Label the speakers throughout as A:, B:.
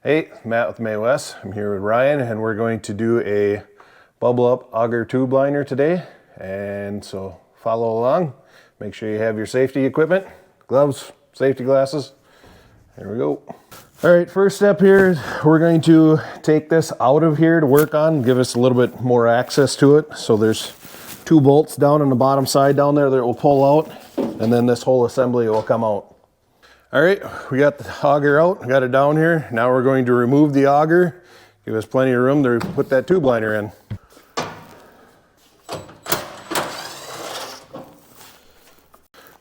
A: Hey, Matt with May Wes. I'm here with Ryan and we're going to do a bubble up auger tube liner today. And so follow along. Make sure you have your safety equipment, gloves, safety glasses. There we go. All right, first step here is we're going to take this out of here to work on, give us a little bit more access to it. So there's 2 bolts down on the bottom side down there that will pull out, and then this whole assembly will come out. All right, we got the auger out, got it down here. Now we're going to remove the auger, give us plenty of room to put that tube liner in.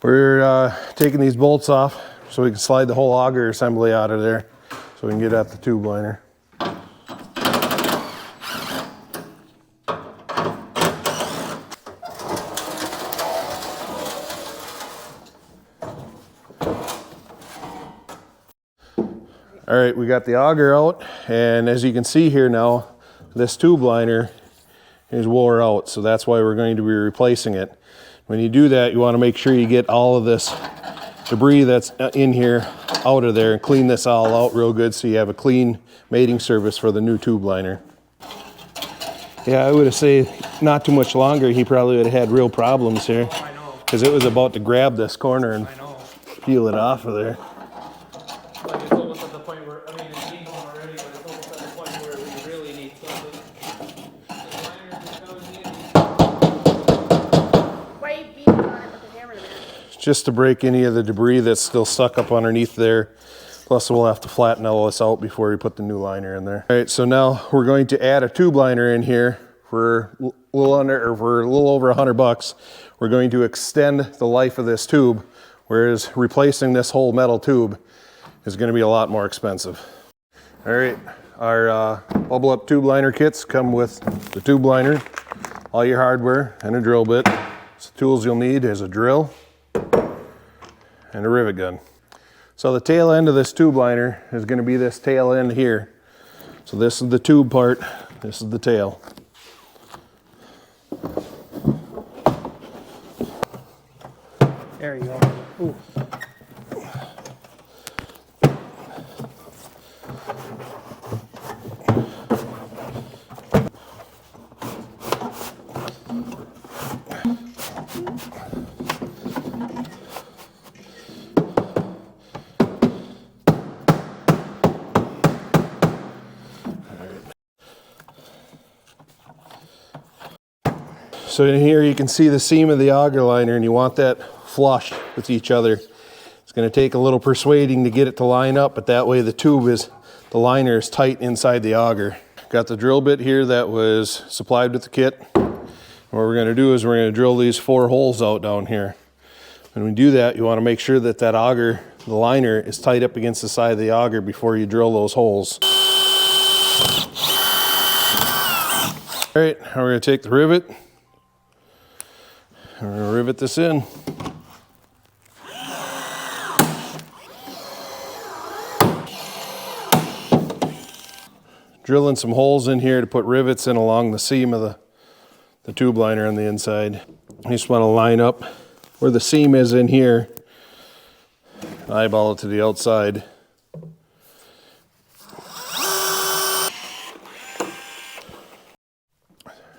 A: We're taking these bolts off so we can slide the whole auger assembly out of there so we can get at the tube liner. All right, we got the auger out, and as you can see here now, this tube liner is wore out, so that's why we're going to be replacing it. When you do that, you want to make sure you get all of this debris that's in here out of there and clean this all out real good so you have a clean mating surface for the new tube liner. Yeah, I would have said not too much longer, he probably would have had real problems here.
B: I know.
A: Because it was about to grab this corner and peel it off of there.
B: Like it's almost at the point where, I mean, it's been going already, but it's almost at the point where we really need something. The liner just goes in.
C: Why are you beating on it with the hammer, man?
A: Just to break any of the debris that's still stuck up underneath there. Plus we'll have to flatten all this out before we put the new liner in there. All right, so now we're going to add a tube liner in here for a little over $100. We're going to extend the life of this tube, whereas replacing this whole metal tube is going to be a lot more expensive. All right, our bubble up tube liner kits come with the tube liner, all your hardware, and a drill bit. So the tools you'll need is a drill and a rivet gun. So the tail end of this tube liner is going to be this tail end here. So this is the tube part, this is the tail.
B: There you go. Ooh.
A: So in here you can see the seam of the auger liner, and you want that flush with each other. It's going to take a little persuading to get it to line up, but that way the liner is tight inside the auger. Got the drill bit here that was supplied with the kit. And what we're going to do is we're going to drill these 4 holes out down here. When we do that, you want to make sure that that auger, the liner, is tight up against the side of the auger before you drill those holes. All right, now we're going to take the rivet. We're going to rivet this in. Drilling some holes in here to put rivets in along the seam of the tube liner on the inside. You just want to line up where the seam is in here. Eyeball it to the outside.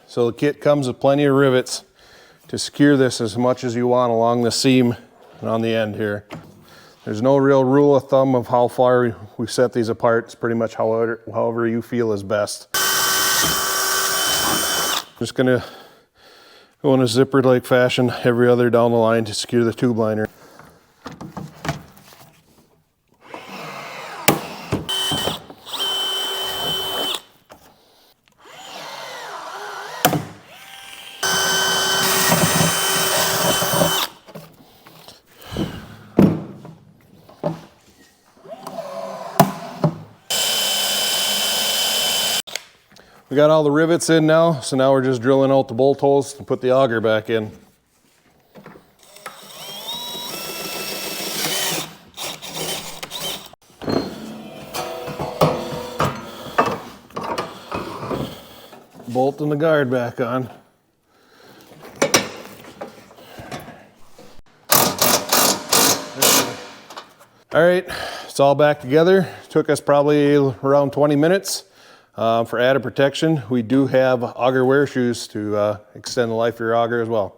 A: So the kit comes with plenty of rivets to secure this as much as you want along the seam and on the end here. There's no real rule of thumb of how far we set these apart. It's pretty much however you feel is best. Just gonna go in a zipper-like fashion every other down the line to secure the tube liner. We got all the rivets in now, so now we're just drilling out the bolt holes to put the auger back in. Bolting the guard back on. All right, it's all back together. took us probably around 20 minutes. For added protection, we do have auger wear shoes to extend the life of your auger as well.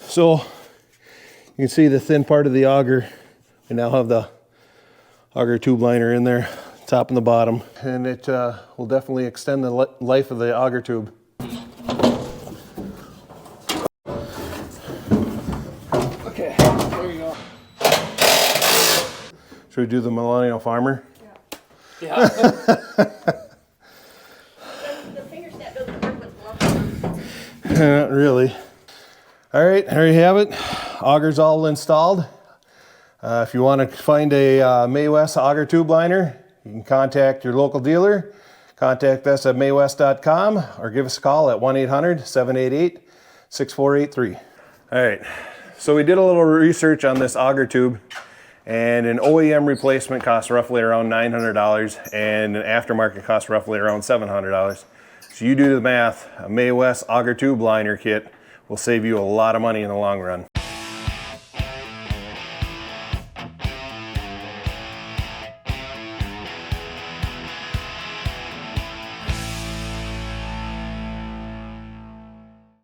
A: So you can see the thin part of the auger. We now have the auger tube liner in there, top and the bottom, and it will definitely extend the life of the auger tube.
B: Okay, there you go.
A: Should we do the Millennial Farmer?
B: Yeah.
C: The finger snap doesn't work with gloves on.
A: Not really. All right, there you have it. Auger's all installed. If you want to find a May Wes auger tube liner, you can contact your local dealer. Contact us at maywes.com or give us a call at 1-800-788-6483. All right, so we did a little research on this auger tube, and an OEM replacement costs roughly around $900 and an aftermarket costs roughly around $700. So you do the math, a May Wes auger tube liner kit will save you a lot of money in the long run.